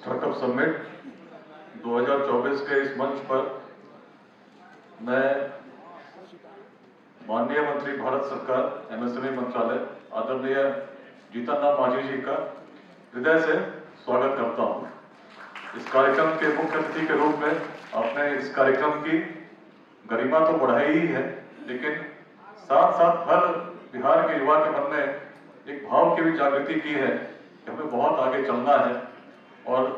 Startup summit 2024 के इस मंच पर मैं माननीय मंत्री भारत सरकार एमएसएमई मंत्रालय आदरणीय जीतन राम मांझी जी का हृदय से स्वागत करता हूं। इस कार्यक्रम के मुख्य अतिथि के रूप में आपने इस कार्यक्रम की गरिमा तो बढ़ाई ही है, लेकिन साथ साथ हर बिहार के युवा के मन में एक भाव की भी जागृति की है कि हमें बहुत आगे चलना है। और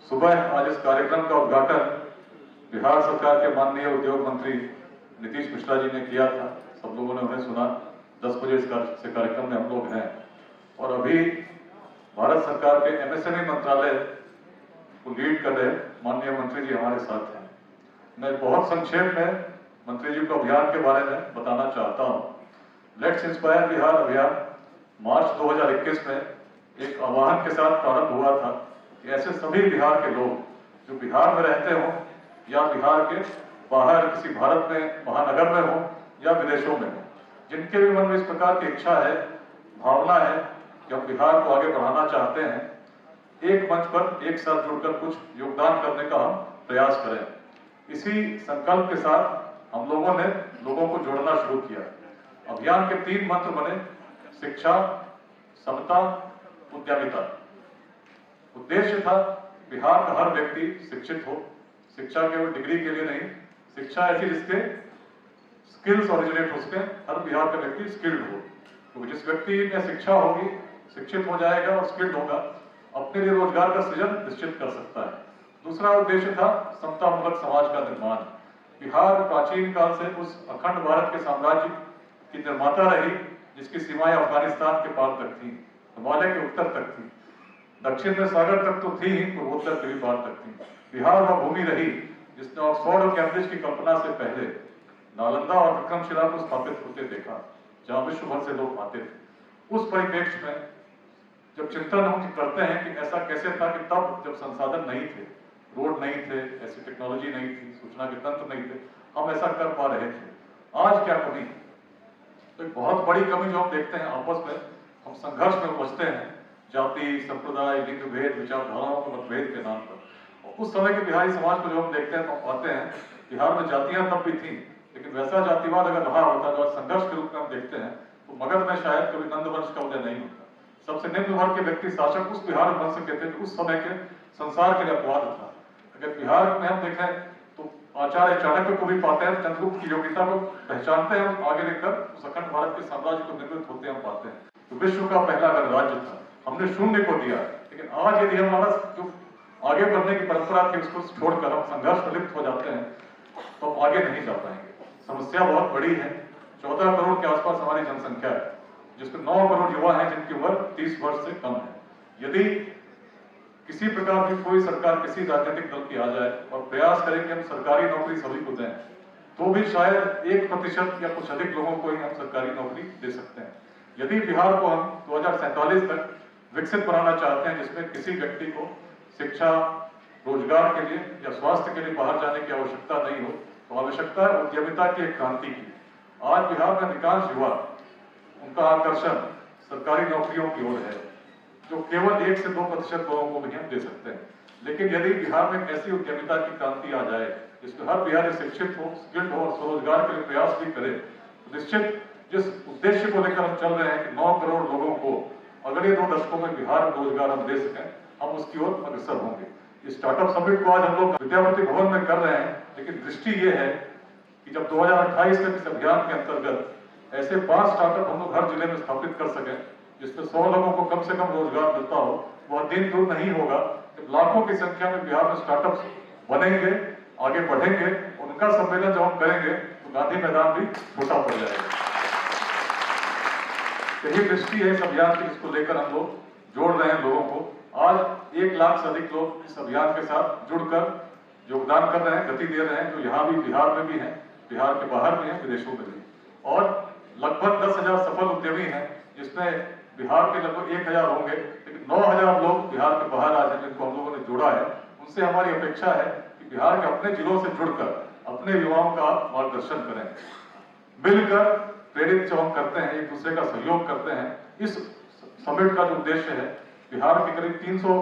सुबह आज इस कार्यक्रम का उद्घाटन बिहार सरकार के माननीय उद्योग मंत्री नीतीश मिश्रा जी ने किया था। सब लोगों ने उन्हें सुना। 10 बजे से कार्यक्रम में हम लोग हैं और अभी भारत सरकार के एमएसएमई मंत्रालय को लीड कर रहे माननीय मंत्री जी हमारे साथ हैं। मैं बहुत संक्षेप में मंत्री जी को अभियान के बारे में बताना चाहता हूं। लेट्स इंस्पायर बिहार अभियान मार्च 2021 में एक आह्वान के साथ प्रारंभ हुआ था कि ऐसे सभी बिहार के लोग जो बिहार में रहते हों या बिहार के बाहर किसी भारत में महानगर में हो या विदेशों में हो, जिनके भी मन में इस प्रकार की इच्छा है, भावना है कि हम बिहार को आगे बढ़ाना चाहते हैं, एक मंच पर एक साथ जुड़कर कुछ योगदान करने का हम प्रयास करें। इसी संकल्प के साथ हम लोगों ने लोगों को जोड़ना शुरू किया। अभियान के 3 मंत्र बने: शिक्षा, समता, उद्यमिता। उद्देश्य था बिहार का हर व्यक्ति शिक्षित हो। शिक्षा केवल डिग्री के लिए नहीं, शिक्षा ऐसी जिसके स्किल्स ओरिजिनेट हो सके, हर बिहार का व्यक्ति स्किल्ड हो। तो जिस व्यक्ति में शिक्षा होगी, शिक्षित हो जाएगा और स्किल्ड होगा, अपने लिए रोजगार का सृजन निश्चित कर सकता है। दूसरा उद्देश्य था समतामूलक समाज का निर्माण। बिहार प्राचीन काल से उस अखंड भारत के साम्राज्य की निर्माता रही जिसकी सीमाएं अफगानिस्तान के पार तक थी, हिमालय के उत्तर तक थी, दक्षिण में सागर तक तो थी ही, पूर्वोत्तर के भी पार तक थी। बिहार वह भूमि रही जिसने ऑक्सफोर्ड और कैम्ब्रिज की कल्पना से पहले नालंदा और विक्रमशिला को स्थापित होते देखा, जहां विश्व भर से लोग आते थे। उस परिप्रेक्ष्य में जब चिंतन हम करते हैं कि ऐसा कैसे था कि तब जब संसाधन नहीं थे, रोड नहीं थे, ऐसी टेक्नोलॉजी नहीं थी, सूचना के तंत्र नहीं थे, हम ऐसा कर पा रहे थे। आज क्या कमी? तो एक बहुत बड़ी कमी जो हम देखते हैं, आपस में हम संघर्ष में उपजते हैं, जाति, संप्रदाय, लिंग भेद, विचारधाराओं के मतभेद के नाम पर। और उस समय के बिहारी समाज को जो हम देखते हैं तो हम पाते हैं बिहार में जातियां तब भी थी, लेकिन वैसा जातिवाद अगर रहा होता जो संघर्ष के रूप में हम देखते हैं, तो मगध में शायद कभी नंदवंश का उदय नहीं होता। सबसे निम्न वर्ग के व्यक्ति शासक उस बिहार में बन सके थे जो उस समय के संसार के लिए अपवाद था। अगर बिहार में हम देखें तो आचार्य चाणक्य को भी पाते हैं, चंद्रगुप्त की योग्यता को पहचानते हैं, हम आगे लेकर उस अखंड भारत के साम्राज्य को निर्मित होते हम पाते हैं। तो विश्व का पहला गणराज्य था, हमने शून्य को दिया। लेकिन आज यदि हमारा जो आगे बढ़ने की परंपरा थी उसको छोड़कर हम संघर्ष में लिप्त हो जाते हैं तो हम आगे नहीं जा पाएंगे। समस्या बहुत बड़ी है। 14 करोड़ के आसपास हमारी जनसंख्या है, जिसमें 9 करोड़ युवा हैं जिनकी उम्र 30 वर्ष से कम है। यदि किसी प्रकार की कोई सरकार किसी राजनीतिक दल की आ जाए और प्रयास करे कि हम सरकारी नौकरी सभी को दें, तो भी शायद 1% या कुछ अधिक लोगों को ही हम सरकारी नौकरी दे सकते हैं। यदि बिहार को हम 2047 तक विकसित बनाना चाहते हैं, जिसमें किसी व्यक्ति को शिक्षा, रोजगार के लिए या स्वास्थ्य के लिए बाहर जाने की आवश्यकता नहीं हो, तो आवश्यकता है उद्यमिता की एक क्रांति की। आज बिहार में अधिकांश युवा, उनका आकर्षण सरकारी नौकरियों की ओर है, जो केवल 1 से 2% लोगों को भी हम दे सकते हैं। लेकिन यदि बिहार में ऐसी उद्यमिता की क्रांति आ जाए जिसमें हर बिहारी शिक्षित हो, स्किल्ड हो और स्वरोजगार के लिए प्रयास भी करे, तो निश्चित जिस उद्देश्य को लेकर हम चल रहे हैं कि 9 करोड़ लोगों को अगले 2 दशकों में बिहार में रोजगार हम दे सकें, हम उसकी ओर अग्रसर होंगे। इस स्टार्टअप समिट को आज हम लोग विद्यापति भवन में कर रहे हैं, लेकिन दृष्टि ये है कि जब 2028 तक इस अभियान के अंतर्गत ऐसे 5 स्टार्टअप हम लोग हर जिले में स्थापित कर सकें, जिसमें 100 लोगों को कम से कम रोजगार मिलता हो, वह दिन दूर नहीं होगा जब लाखों की संख्या में बिहार में स्टार्टअप बनेंगे, आगे बढ़ेंगे। उनका सम्मेलन जब हम करेंगे तो गांधी मैदान भी छोटा पड़ जाएगा। यही दृष्टि है इस अभियान की, जिसको लेकर हम लोग जोड़ रहे हैं लोगों को। आज 1 लाख से अधिक लोग इस अभियान के साथ जुड़कर योगदान कर रहे हैं, गति दे रहे हैं, जो यहाँ भी बिहार में भी हैं, बिहार के बाहर भी हैं, विदेशों में भी। और लगभग 10,000 सफल उद्यमी हैं, जिसमें बिहार के लगभग 1,000 होंगे, लेकिन 9,000 लोग बिहार के बाहर आज हैं जिनको हम लोगों ने जोड़ा है। उनसे हमारी अपेक्षा है कि बिहार के अपने जिलों से जुड़कर अपने युवाओं का मार्गदर्शन करें। मिलकर प्रेरित जो हम करते हैं, एक दूसरे का सहयोग करते हैं। इस समिट का जो उद्देश्य है, बिहार के करीब 300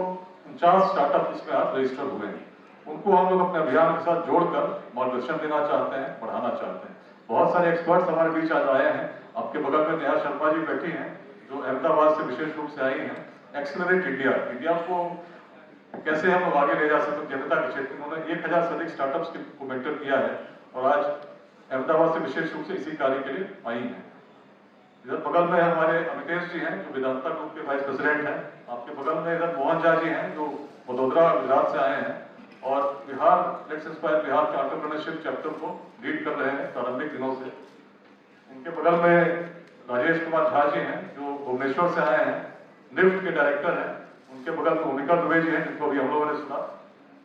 49 स्टार्टअप इसमें आज रजिस्टर हुए हैं। उनको हम लोग अपने अभियान के साथ जोड़कर मार्गदर्शन देना चाहते हैं, बढ़ाना चाहते हैं। बहुत सारे एक्सपर्ट्स हमारे बीच आज आए हैं। आपके बगल में नेहा शर्मा जी बैठी हैं, जो अहमदाबाद से विशेष रूप से आई हैं। एक्सेलरेट इंडिया, इंडिया को कैसे हम लोग आगे ले जा सकते हैं जनता के क्षेत्र में, उन्होंने 1000 से अधिक स्टार्टअप्स को मेंटर किया है और आज अहमदाबाद से विशेष रूप से इसी कार्य के लिए आई हैं। इधर बगल में हमारे अमितेश जी हैं, जो वेदांता ग्रुप के वाइस प्रेसिडेंट हैं। आपके बगल में इधर मोहन झा जी हैं, जो वडोदरा गुजरात से आए हैं और बिहार लेट्स इंस्पायर बिहार के एंटरप्रेन्योरशिप चैप्टर को लीड कर रहे हैं प्रारंभिक दिनों से। उनके बगल में राजेश कुमार झा जी हैं, जो भुवनेश्वर से आए हैं, निफ्ट के डायरेक्टर हैं। उनके बगल में भूमिका दुबे जी हैं, जिनको अभी हम लोगों ने सुना।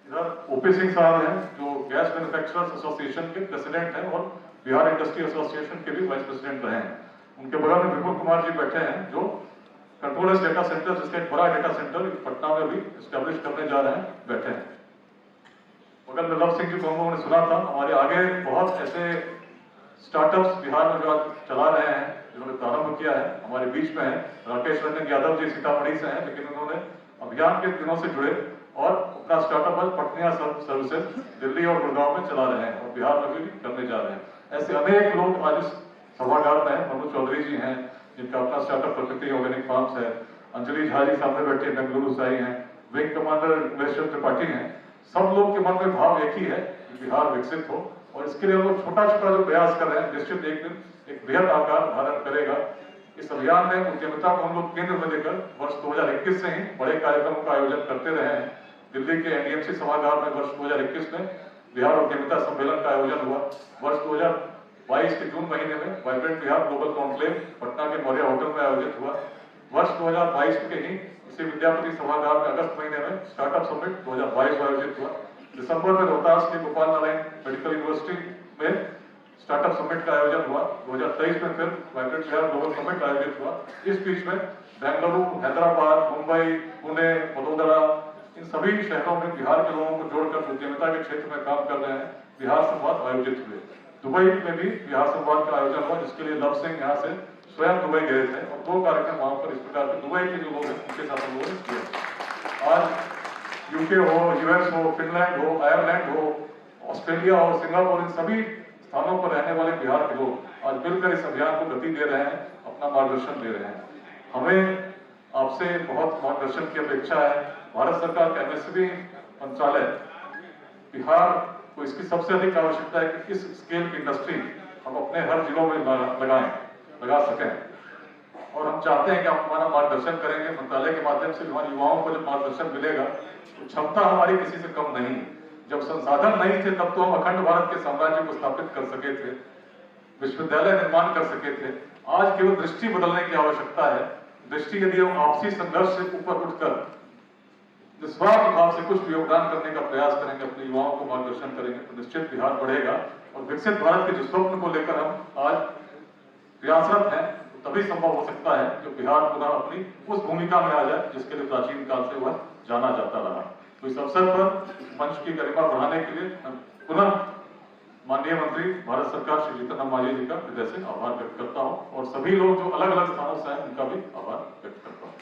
इधर ओपी सिंह साहब हैं, जो गैस मैन्युफैक्चरर्स एसोसिएशन के प्रेसिडेंट हैं और बिहार इंडस्ट्री एसोसिएशन के भी वाइस प्रेसिडेंट रहे हैं। उनके बगल में विपुल कुमार जी बैठे हैं, जो कंट्रोलर्स डेटा सेंटर, जिसका एक बड़ा डेटा सेंटर पटना में भी स्टैब्लिश करने जा रहे हैं, बैठे हैं। बगल में लव सिंह जी को हम लोगों ने सुना था। हमारे आगे बहुत ऐसे स्टार्टअप्स बिहार में जो आज चला रहे हैं, जिन्होंने प्रारंभ किया है, हमारे बीच में है। राकेश रंजन यादव जी सीतामढ़ी से हैं, लेकिन उन्होंने अभियान के दिनों से जुड़े और अपना स्टार्टअप आज पटनिया सर्विसेज दिल्ली और गुड़गांव में चला रहे हैं और बिहार में भी करने जा रहे हैं। ऐसे अनेक लोग आज इस सभागार में हैं। मनोज चौधरी जी हैं, जिनका अपना स्टार्टअप प्रकृति ऑर्गेनिक फार्म्स है। अंजलि झा जी सामने बैठे बेंगलुरु से आई हैं। विंग कमांडर महेश्वर त्रिपाठी हैं। सब लोग के मन में भाव एक ही है कि बिहार विकसित हो और इसके लिए हम लोग छोटा छोटा जो प्रयास कर रहे हैं, निश्चित एक दिन एक बृहद आकार धारण करेगा। इस अभियान में उद्यमिता को हम लोग केंद्र में लेकर वर्ष 2021 से ही बड़े कार्यक्रमों का आयोजन करते रहे हैं। दिल्ली के एनडीएमसी सभागार में वर्ष 2021 में बिहार उद्यमिता सम्मेलन का आयोजन हुआ। वर्ष 2022 के जून महीने में vibrant Bihar global conclave Patna के मौर्य होटल में आयोजित हुआ। वर्ष 2022 के ही इसी विद्यापति सभागार में अगस्त महीने में स्टार्टअप समिट 2022 आयोजित हुआ। दिसंबर में रोहतास के गोपाल नारायण मेडिकल यूनिवर्सिटी में स्टार्टअप समिट का आयोजन हुआ। 2023 में फिर वाइब्रेंट बिहार ग्लोबल समिट आयोजित हुआ। इस बीच में बेंगलुरु, हैदराबाद, मुंबई, पुणे, वडोदरा, इन सभी शहरों में बिहार के लोगों को जोड़कर उद्यमिता के क्षेत्र में काम कर रहे हैं बिहार संवाद आयोजित हुए। दुबई में भी बिहार संवाद का आयोजन हुआ, जिसके लिए लव सिंह यहाँ से स्वयं दुबई गए थे और 2 कार्यक्रम वहां पर इस प्रकार के दुबई के जो लोग हैं उनके साथ हम लोगों ने किया। आज यूके हो, यूएस हो, फिनलैंड हो, आयरलैंड हो, ऑस्ट्रेलिया और सिंगापुर, इन सभी स्थानों पर रहने वाले बिहार के लोग आज मिलकर इस अभियान को गति दे रहे हैं, अपना मार्गदर्शन दे रहे हैं। हमें आपसे बहुत मार्गदर्शन की अपेक्षा है। भारत सरकार का एमएसएमई मंत्रालय बिहार को इसकी सबसे अधिक आवश्यकता है कि इस स्केल की इंडस्ट्री हम अपने हर जिलों में लगा सकें और हम चाहते हैं कि आप हमारा मार्गदर्शन करेंगे। मंत्रालय के माध्यम से हमारे युवाओं को जब मार्गदर्शन मिलेगा तो क्षमता हमारी किसी से कम नहीं। जब संसाधन नहीं थे तब तो हम अखंड भारत के साम्राज्य को स्थापित कर सके थे, विश्वविद्यालय निर्माण कर सके थे। आज केवल दृष्टि बदलने की आवश्यकता है। दृष्टि यदि हम आपसी संघर्ष से ऊपर उठकर निस्वार्थ भाव से कुछ योगदान करने का प्रयास करेंगे, अपने युवाओं को मार्गदर्शन करेंगे, तो निश्चित बिहार बढ़ेगा और विकसित भारत के जो स्वप्न को लेकर हम आज प्रयासरत हैं, तो तभी संभव हो सकता है कि बिहार पुनः अपनी उस भूमिका में आ जाए जिसके लिए प्राचीन काल से वह जाना जाता रहा। तो इस अवसर पर इस मंच की गरिमा बढ़ाने के लिए पुनः माननीय मंत्री भारत सरकार श्री जीतन राम मांझी जी का हृदय से आभार व्यक्त करता हूँ और सभी लोग जो अलग अलग स्थानों से आए उनका भी आभार व्यक्त करता हूँ।